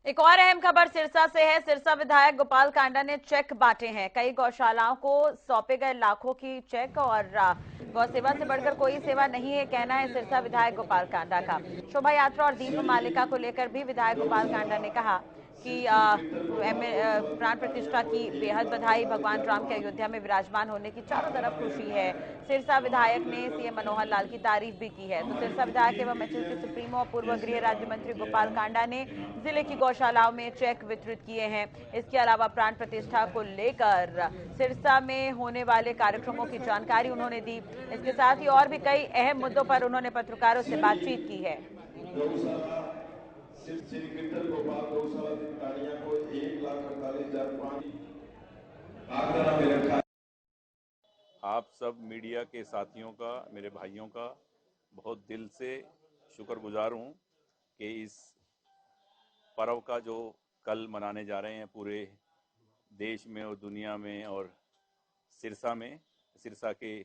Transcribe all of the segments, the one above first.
एक और अहम खबर सिरसा से है। सिरसा विधायक गोपाल कांडा ने चेक बांटे हैं। कई गौशालाओं को सौंपे गए लाखों की चेक और गौ सेवा से बढ़कर कोई सेवा नहीं है, कहना है सिरसा विधायक गोपाल कांडा का। शोभा यात्रा और दीप मालिका को लेकर भी विधायक गोपाल कांडा ने कहा कि प्राण प्रतिष्ठा की बेहद बधाई। भगवान राम के अयोध्या में विराजमान होने की चारों तरफ खुशी है। सिरसा विधायक ने सीएम मनोहर लाल की तारीफ भी की है। तो सिरसा विधायक एवं एचएल के सुप्रीमो और पूर्व गृह राज्य मंत्री गोपाल कांडा ने जिले की गौशालाओं में चेक वितरित किए हैं। इसके अलावा प्राण प्रतिष्ठा को लेकर सिरसा में होने वाले कार्यक्रमों की जानकारी उन्होंने दी। इसके साथ ही और भी कई अहम मुद्दों पर उन्होंने पत्रकारों से बातचीत की है। श्री कीर्तन गोपाल गौशाला की प्राणियों को 1,48,500 आंकड़ा में रखा। आप सब मीडिया के साथियों का, मेरे भाइयों का बहुत दिल से शुक्रगुजार हूं कि इस पर्व का जो कल मनाने जा रहे हैं पूरे देश में और दुनिया में और सिरसा के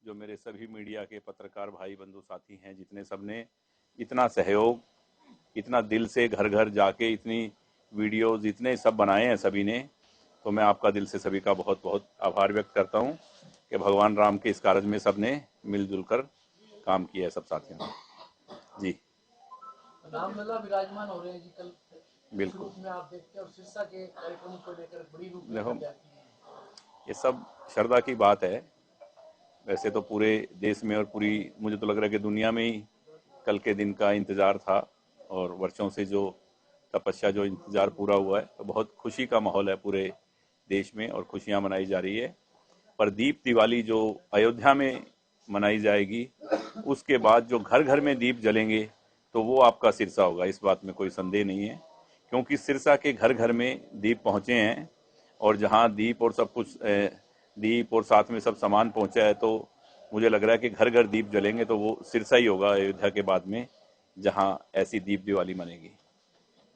जो मेरे सभी मीडिया के पत्रकार भाई बंधु साथी हैं, जितने सबने इतना सहयोग, इतना दिल से घर घर जाके इतनी वीडियोज इतने सब बनाए हैं सभी ने, तो मैं आपका दिल से सभी का बहुत बहुत आभार व्यक्त करता हूं कि भगवान राम के इस कार्य में सबने मिलजुल कर काम किया है, सब साथियों ने। जी रामलला विराजमान हो रहे हैं जी कल। बिल्कुल में आप देखते हैं और सिरसा के कार्यक्रम को लेकर बड़ी देखो, रूपरेखा ये सब श्रद्धा की बात है। वैसे तो पूरे देश में और पूरी, मुझे तो लग रहा है कि दुनिया में ही कल के दिन का इंतजार था और वर्षों से जो तपस्या, जो इंतजार पूरा हुआ है, तो बहुत खुशी का माहौल है पूरे देश में और खुशियां मनाई जा रही है। पर दीप दिवाली जो अयोध्या में मनाई जाएगी, उसके बाद जो घर घर में दीप जलेंगे तो वो आपका सिरसा होगा, इस बात में कोई संदेह नहीं है। क्योंकि सिरसा के घर घर में दीप पहुंचे हैं और जहां दीप और सब कुछ, दीप और साथ में सब सामान पहुंचा है, तो मुझे लग रहा है कि घर घर दीप जलेंगे तो वो सिरसा ही होगा अयोध्या के बाद में जहां ऐसी दीप दिवाली मनेगी।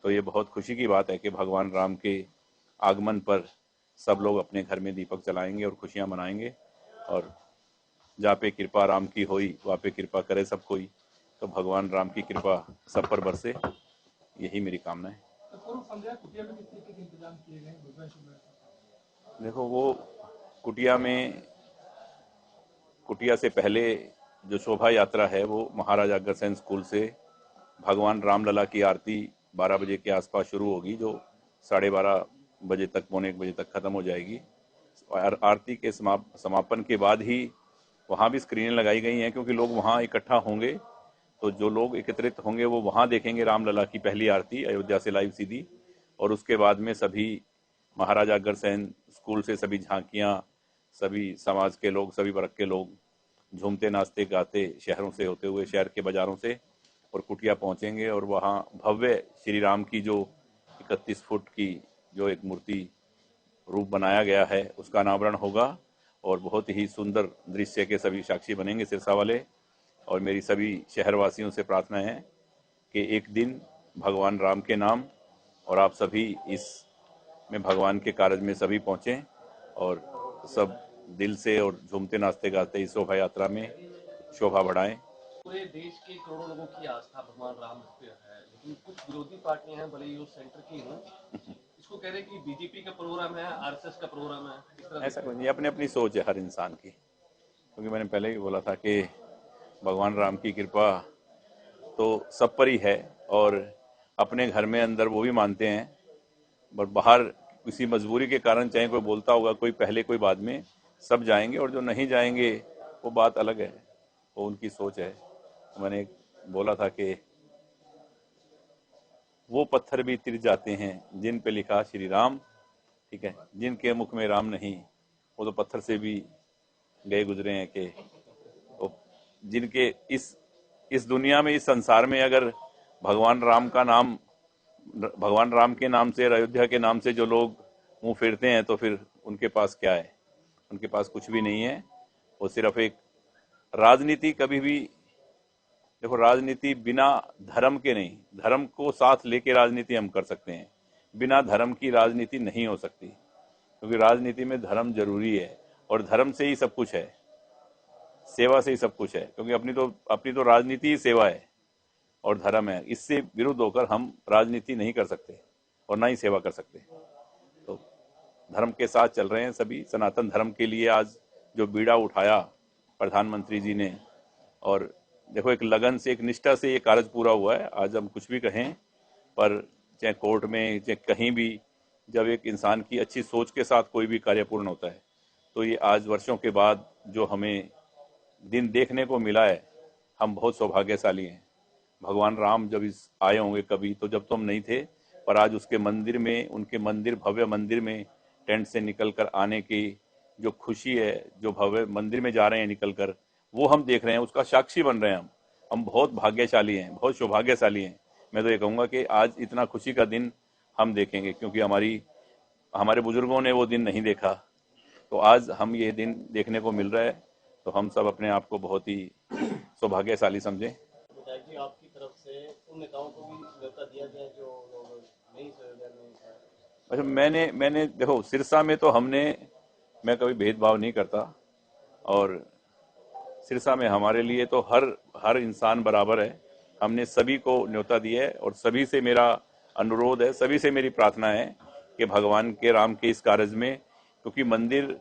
तो ये बहुत खुशी की बात है कि भगवान राम के आगमन पर सब लोग अपने घर में दीपक जलाएंगे और खुशियां मनाएंगे। और जहाँ पे कृपा राम की होई वहाँ पे कृपा करे सब कोई, तो भगवान राम की कृपा सब पर बरसे, यही मेरी कामना है। देखो, वो कुटिया से पहले जो शोभा यात्रा है वो महाराजा अग्रसेन स्कूल से भगवान रामलला की आरती 12 बजे के आसपास शुरू होगी, जो 12:30 बजे तक, पौने 1 बजे तक खत्म हो जाएगी। और आरती के समापन के बाद ही वहाँ भी स्क्रीनें लगाई गई हैं, क्योंकि लोग वहाँ इकट्ठा होंगे, तो जो लोग एकत्रित होंगे वो वहाँ देखेंगे रामलला की पहली आरती अयोध्या से लाइव सीधी। और उसके बाद में सभी महाराजा अग्रसेन स्कूल से सभी झांकियाँ, सभी समाज के लोग, सभी वर्ग के लोग झूमते नाचते गाते शहरों से होते हुए, शहर के बाजारों से और कुटिया पहुंचेंगे। और वहाँ भव्य श्री राम की जो 31 फुट की जो एक मूर्ति रूप बनाया गया है, उसका अनावरण होगा और बहुत ही सुंदर दृश्य के सभी साक्षी बनेंगे सिरसा वाले। और मेरी सभी शहरवासियों से प्रार्थना है कि एक दिन भगवान राम के नाम और आप सभी इस में भगवान के कार्य में सभी पहुंचें और सब दिल से और झूमते नाचते गाते इस शोभा यात्रा में शोभा बढ़ाएं। पूरे देश के करोड़ों लोगों की आस्था भगवान राम पे है, लेकिन कुछ विरोधी पार्टियां हैं, भले ही वो सेंटर की हों, इसको कह रहे हैं कि बीजेपी का प्रोग्राम है, आरएसएस का प्रोग्राम है। इस तरह ऐसा कुछ नहीं, अपनी अपनी सोच है हर इंसान की। क्योंकि मैंने पहले भी बोला था कि भगवान राम की कृपा तो सब पर ही है और अपने घर में अंदर वो भी मानते हैं, पर बाहर किसी मजबूरी के कारण चाहे कोई बोलता होगा, कोई पहले कोई बाद में, सब जाएंगे और जो नहीं जाएंगे वो बात अलग है, वो उनकी सोच है। मैंने बोला था कि वो पत्थर भी तिर जाते हैं जिन पे लिखा श्री राम, ठीक है, जिनके मुख में राम नहीं वो तो पत्थर से भी गए गुजरे हैं। कि जिनके इस दुनिया में, इस संसार में अगर भगवान राम का नाम, भगवान राम के नाम से, अयोध्या के नाम से जो लोग मुंह फेरते हैं, तो फिर उनके पास क्या है? उनके पास कुछ भी नहीं है। वो सिर्फ एक राजनीति, कभी भी देखो, राजनीति बिना धर्म के नहीं, धर्म को साथ लेके राजनीति हम कर सकते हैं, बिना धर्म की राजनीति नहीं हो सकती। क्योंकि राजनीति में धर्म जरूरी है और धर्म से ही सब कुछ है, सेवा से ही सब कुछ है। क्योंकि अपनी तो राजनीति ही सेवा है और धर्म है। इससे विरुद्ध होकर हम राजनीति नहीं कर सकते। और ना ही सेवा कर सकते। तो धर्म के साथ चल रहे हैं सभी। सनातन धर्म के लिए आज जो बीड़ा उठाया प्रधानमंत्री जी ने, और देखो एक लगन से, एक निष्ठा से ये कार्य पूरा हुआ है। आज हम कुछ भी कहें, पर चाहे कोर्ट में चाहे कहीं भी, जब एक इंसान की अच्छी सोच के साथ कोई भी कार्य पूर्ण होता है, तो ये आज वर्षों के बाद जो हमें दिन देखने को मिला है, हम बहुत सौभाग्यशाली हैं। भगवान राम जब इस आए होंगे कभी, तो जब तो हम नहीं थे, पर आज उसके मंदिर में, उनके मंदिर, भव्य मंदिर में टेंट से निकल कर आने की जो खुशी है, जो भव्य मंदिर में जा रहे हैं निकल कर, वो हम देख रहे हैं, उसका साक्षी बन रहे हैं हम बहुत भाग्यशाली हैं, बहुत सौभाग्यशाली हैं। मैं तो ये कहूँगा कि आज इतना खुशी का दिन हम देखेंगे, क्योंकि हमारे बुजुर्गों ने वो दिन नहीं देखा, तो आज हम ये दिन देखने को मिल रहा है। तो हम सब अपने आप को बहुत ही सौभाग्यशाली समझें। विधायक जी, आपकी तरफ से उन नेताओं को भी न्योता दिया गया जो लोग नहीं अच्छा, मैंने देखो, सिरसा में तो मैं कभी भेदभाव नहीं करता, और सिरसा में हमारे लिए तो हर इंसान बराबर है। हमने सभी को न्योता दिया है, और सभी से मेरा अनुरोध है, सभी से मेरी प्रार्थना है कि भगवान के राम के इस कार्य में, क्योंकि मंदिर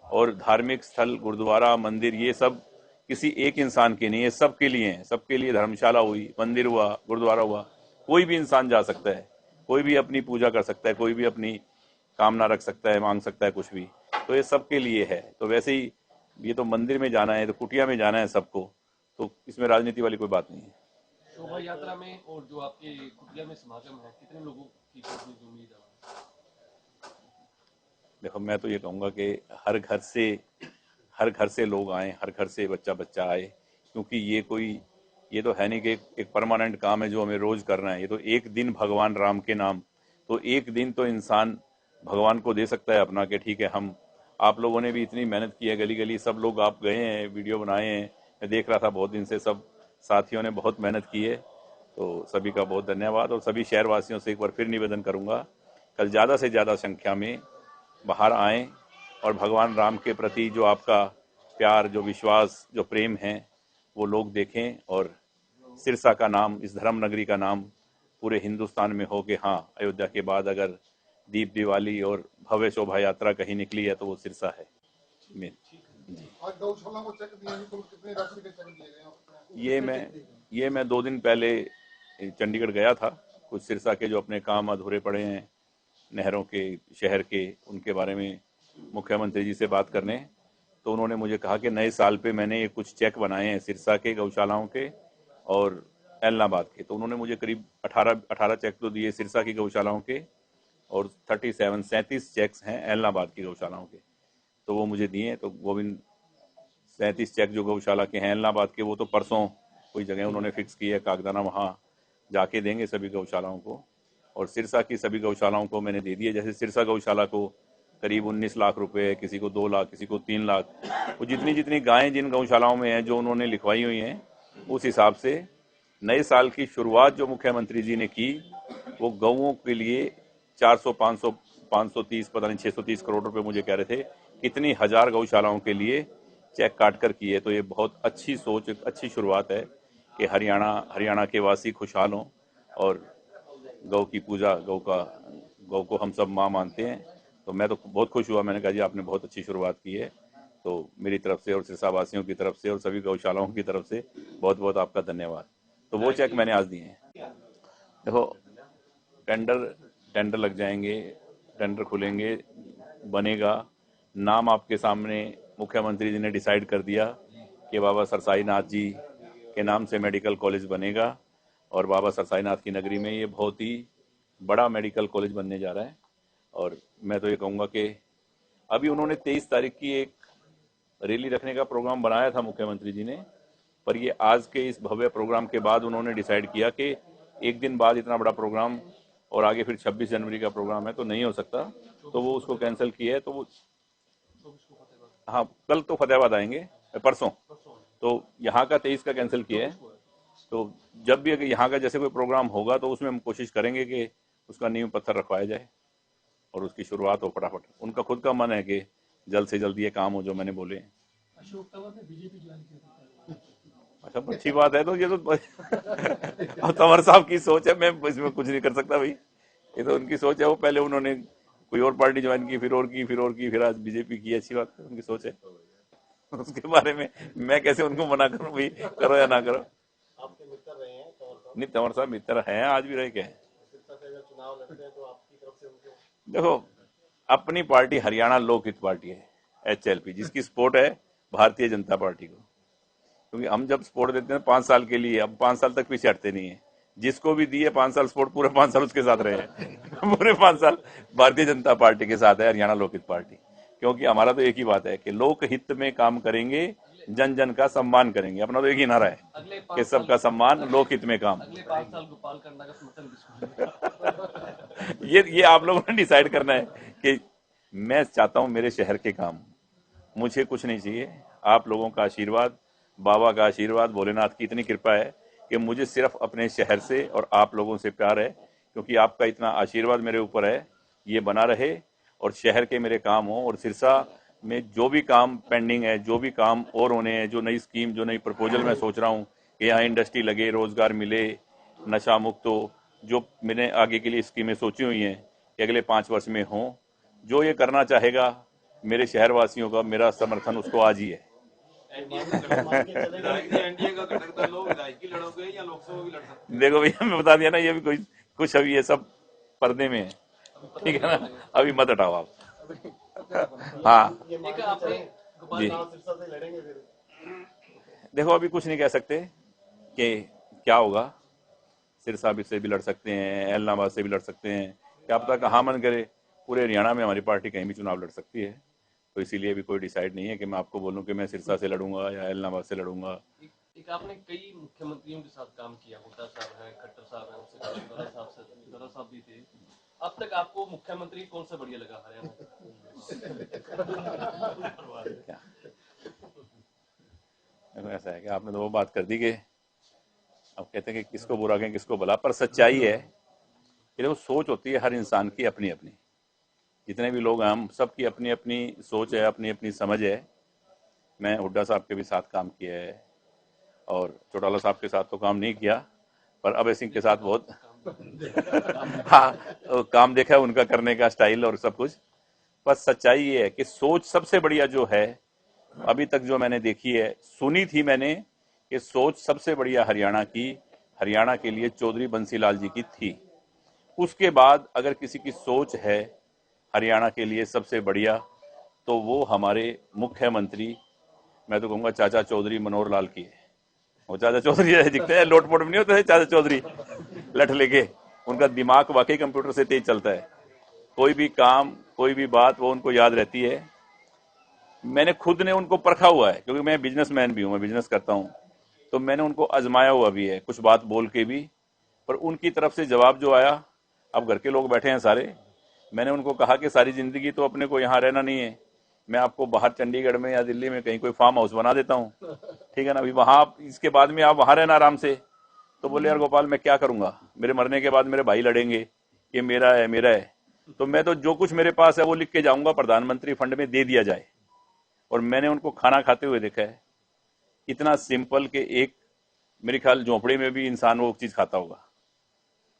और धार्मिक स्थल, गुरुद्वारा, मंदिर, ये सब किसी एक इंसान के नहीं है, सबके लिए हैं। सबके लिए धर्मशाला हुई, मंदिर हुआ, गुरुद्वारा हुआ, कोई भी इंसान जा सकता है, कोई भी अपनी पूजा कर सकता है, कोई भी अपनी कामना रख सकता है, मांग सकता है कुछ भी। तो ये सबके लिए है। तो वैसे ही ये तो मंदिर में जाना है, तो कुटिया में जाना है सबको, तो इसमें राजनीति वाली कोई बात नहीं है। शोभा यात्रा में और जो आपके कुटिया में समागम है, कितने लोगों की पहुंचने की उम्मीद है? देखो, मैं तो ये कहूँगा कि हर घर से लोग आए, हर घर से बच्चा आए, क्योंकि ये तो है नहीं कि एक परमानेंट काम है जो हमें रोज करना है। ये तो एक दिन भगवान राम के नाम, तो एक दिन तो इंसान भगवान को दे सकता है अपना, कि ठीक है, आप लोगों ने भी इतनी मेहनत की है, गली गली सब लोग आप गए हैं, वीडियो बनाए हैं, मैं देख रहा था बहुत दिन से, सब साथियों ने बहुत मेहनत की है। तो सभी का बहुत धन्यवाद, और सभी शहरवासियों से एक बार फिर निवेदन करूंगा, कल ज़्यादा से ज़्यादा संख्या में बाहर आएँ, और भगवान राम के प्रति जो आपका प्यार, जो विश्वास, जो प्रेम है, वो लोग देखें, और सिरसा का नाम, इस धर्म नगरी का नाम पूरे हिंदुस्तान में हो कि हाँ, अयोध्या के बाद अगर दीप दिवाली और भव्य शोभा यात्रा कहीं निकली है तो वो सिरसा है। आज गौशाला को चेक दिया, कुल कितनी राशि के चेक दिए गए? ये मैं 2 दिन पहले चंडीगढ़ गया था, कुछ सिरसा के जो अपने काम अधूरे पड़े हैं नहरों के, शहर के, उनके बारे में मुख्यमंत्री जी से बात करने। तो उन्होंने मुझे कहा कि नए साल पे मैंने ये कुछ चेक बनाए हैं सिरसा के गौशालाओं के और एलनाबाद के। तो उन्होंने मुझे करीब 18 चेक तो दिए सिरसा की गौशालाओं के, और 37 चेक्स हैं एलनाबाद की गौशालाओं के, तो वो मुझे दिए। तो गोविंद 37 चेक जो गौशाला के हैं एलनाबाद के, वो तो परसों कोई जगह उन्होंने फिक्स की है, कागदाना, वहाँ जाके देंगे सभी गौशालाओं को। और सिरसा की सभी गौशालाओं को मैंने दे दिए। जैसे सिरसा गौशाला को करीब 19 लाख रुपए, किसी को 2 लाख, किसी को 3 लाख, वो जितनी गायें जिन गौशालाओं में हैं जो उन्होंने लिखवाई हुई हैं, उस हिसाब से नए साल की शुरुआत जो मुख्यमंत्री जी ने की, वो गौओं के लिए 400, 500, 530, पता नहीं 630 करोड़ रुपए मुझे कह रहे थे, कितनी हजार गौशालाओं के लिए चेक काट कर किए। तो ये बहुत अच्छी सोच, एक अच्छी शुरुआत है कि हरियाणा के वासी खुशहाल हों, और गौ की पूजा, गौ को हम सब माँ मानते हैं। तो मैं तो बहुत खुश हुआ, मैंने कहा जी आपने बहुत अच्छी शुरुआत की है। तो मेरी तरफ से और सिरसा वासियों की तरफ से और सभी गौशालाओं की तरफ से बहुत बहुत आपका धन्यवाद। तो वो चेक मैंने आज दिए हैं। देखो, टेंडर लग जाएंगे, टेंडर खुलेंगे, बनेगा नाम आपके सामने। मुख्यमंत्री जी ने डिसाइड कर दिया कि बाबा सरसाई नाथ जी के नाम से मेडिकल कॉलेज बनेगा, और बाबा सरसाई नाथ की नगरी में ये बहुत ही बड़ा मेडिकल कॉलेज बनने जा रहा है। और मैं तो ये कहूँगा कि अभी उन्होंने 23 तारीख की एक रैली रखने का प्रोग्राम बनाया था मुख्यमंत्री जी ने, पर ये आज के इस भव्य प्रोग्राम के बाद उन्होंने डिसाइड किया कि एक दिन बाद इतना बड़ा प्रोग्राम और आगे फिर 26 जनवरी का प्रोग्राम है तो नहीं हो सकता, तो वो उसको कैंसिल किया है। तो वो हाँ, कल तो फतेहाबाद आएंगे, परसों तो यहाँ का 23 का कैंसिल किया है। तो जब भी अगर यहाँ का जैसे कोई प्रोग्राम होगा तो उसमें हम कोशिश करेंगे कि उसका नींव पत्थर रखवाया जाए और उसकी शुरुआत हो फटाफट। उनका खुद का मन है कि जल्द से जल्द ये काम हो जो मैंने बोले। अशोक तंवर ने बीजेपी ज्वाइन किया। अच्छा, अच्छी बात है। तो ये तो तंवर साहब की सोच है, मैं इसमें कुछ नहीं कर सकता भाई। ये तो उनकी सोच है। वो पहले उन्होंने कोई और पार्टी ज्वाइन की, फिर और की, फिर और की, फिर आज बीजेपी की। अच्छी बात है, उनकी सोच है। उसके बारे में मैं कैसे उनको मना करूं भाई, करो या ना करो। आपके मित्र रहे हैं नहीं, तंवर साहब मित्र हैं, आज भी रहे के हैं। सिरसा से अगर चुनाव लड़ते हैं तो आपकी तरफ से उनको देखो, अपनी पार्टी हरियाणा लोकहित पार्टी है, HLP, जिसकी सपोर्ट है भारतीय जनता पार्टी को। क्योंकि हम जब सपोर्ट देते हैं 5 साल के लिए, अब 5 साल तक पीछे हटते नहीं है। जिसको भी दिए 5 साल सपोर्ट, पूरे 5 साल उसके साथ रहे हैं। पूरे 5 साल भारतीय जनता पार्टी के साथ है हरियाणा लोकहित पार्टी। क्योंकि हमारा तो एक ही बात है कि लोकहित में काम करेंगे, जन जन का सम्मान करेंगे। अपना तो एक ही नारा है कि सबका सम्मान, लोकहित में काम। अगले 5 साल गोपाल कांडा का समर्थन किसको? ये आप लोगों ने डिसाइड करना है कि मैं चाहता हूं मेरे शहर के काम, मुझे कुछ नहीं चाहिए। आप लोगों का आशीर्वाद, बाबा का आशीर्वाद, भोलेनाथ की इतनी कृपा है कि मुझे सिर्फ अपने शहर से और आप लोगों से प्यार है। क्योंकि आपका इतना आशीर्वाद मेरे ऊपर है, ये बना रहे और शहर के मेरे काम हो। और सिरसा में जो भी काम पेंडिंग है, जो भी काम और होने हैं, जो नई स्कीम, जो नई प्रपोजल मैं सोच रहा हूँ कि यहाँ इंडस्ट्री लगे, रोजगार मिले, नशा मुक्त हो, जो मैंने आगे के लिए स्कीमें सोची हुई हैं कि अगले 5 वर्ष में हों, जो ये करना चाहेगा मेरे शहरवासियों का मेरा समर्थन उसको आज ही है। एनडीए का घटक दल लोग विधायकी लड़ोगे या लोकसभा भी लड़ सकते हैं? देखो भैया, मैं बता दिया ना, ये भी कोई कुछ अभी ये सब पर्दे में है, ठीक है ना, अभी मत हटाओ आप। हाँ एक आपने गोपाल जी। राम सिरसा से लड़ेंगे फिर? देखो, अभी कुछ नहीं कह सकते कि क्या होगा। सिरसा भी से भी लड़ सकते हैं, एलनाबाद से भी लड़ सकते हैं, क्या पता कहाँ मन करे। पूरे हरियाणा में हमारी पार्टी कहीं भी चुनाव लड़ सकती है। तो इसीलिए भी कोई डिसाइड नहीं है कि मैं आपको बोलूं कि मैं सिरसा से लड़ूंगा या एलनाबाद से लड़ूंगा। एक आपने कई मुख्यमंत्रियों के साथ काम किया, हुड्डा साहब हैं, खट्टर साहब हैं, उससे पहले दौरा साहब भी थे। अब तक आपको मुख्यमंत्री कौन सा बढ़िया लगा हरियाणा? क्या देखो, ऐसा है कि आपने तो वो बात कर दी कि अब कहते हैं कि किसको बुरा कहें किसको भला, पर सच्चाई है कि देखो, सोच होती है हर इंसान की अपनी अपनी। जितने भी लोग हैं हम सबकी अपनी अपनी सोच है, अपनी अपनी समझ है। मैं हुड्डा साहब के भी साथ काम किया है और चौटाला साहब के साथ तो काम नहीं किया, पर अभय सिंह के साथ बहुत हाँ, काम देखा है उनका करने का स्टाइल और सब कुछ। पर सच्चाई ये है कि सोच सबसे बढ़िया जो है अभी तक जो मैंने देखी है, सुनी थी मैंने, कि सोच सबसे बढ़िया हरियाणा के लिए चौधरी बंसीलाल जी की थी। उसके बाद अगर किसी की सोच है हरियाणा के लिए सबसे बढ़िया, तो वो हमारे मुख्यमंत्री, मैं तो कहूंगा चाचा चौधरी मनोहर लाल की है। वो चाचा चौधरी जैसे दिखते हैं, लोटपोट में नहीं होते चाचा चौधरी लठ लेके। उनका दिमाग वाकई कंप्यूटर से तेज चलता है। कोई भी काम, कोई भी बात वो उनको याद रहती है। मैंने खुद ने उनको परखा हुआ है, क्योंकि मैं बिजनेसमैन भी हूं, मैं बिजनेस करता हूं, तो मैंने उनको आजमाया हुआ भी है, कुछ बात बोल के भी। पर उनकी तरफ से जवाब जो आया, अब घर के लोग बैठे हैं सारे, मैंने उनको कहा कि सारी जिंदगी तो अपने को यहाँ रहना नहीं है, मैं आपको बाहर चंडीगढ़ में या दिल्ली में कहीं कोई फार्म हाउस बना देता हूँ, ठीक है ना, अभी वहां इसके बाद में आप वहां रहना आराम से। तो बोले यार गोपाल, मैं क्या करूंगा, मेरे मरने के बाद मेरे भाई लड़ेंगे, ये मेरा है मेरा है। तो मैं तो जो कुछ मेरे पास है वो लिख के जाऊंगा, प्रधानमंत्री फंड में दे दिया जाए। और मैंने उनको खाना खाते हुए देखा है, इतना सिंपल के एक, मेरे ख्याल झोपड़े में भी इंसान वो चीज खाता होगा।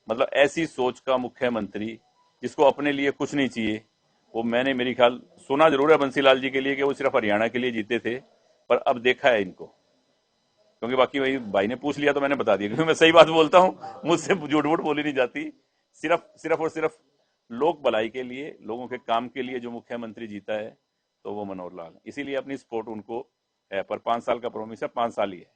मतलब ऐसी सोच का मुख्यमंत्री, जिसको अपने लिए कुछ नहीं चाहिए, वो मैंने मेरी ख्याल सुना जरूर है बंसीलाल जी के लिए कि वो सिर्फ हरियाणा के लिए जीते थे, पर अब देखा है इनको। क्योंकि बाकी वही भाई ने पूछ लिया तो मैंने बता दिया, क्योंकि मैं सही बात बोलता हूं, मुझसे झूठ वूठ बोली नहीं जाती। सिर्फ और सिर्फ लोक भलाई के लिए, लोगों के काम के लिए जो मुख्यमंत्री जीता है तो वो मनोहर लाल, इसीलिए अपनी सपोर्ट उनको है। पर 5 साल का प्रोमिस है, 5 साल ही है।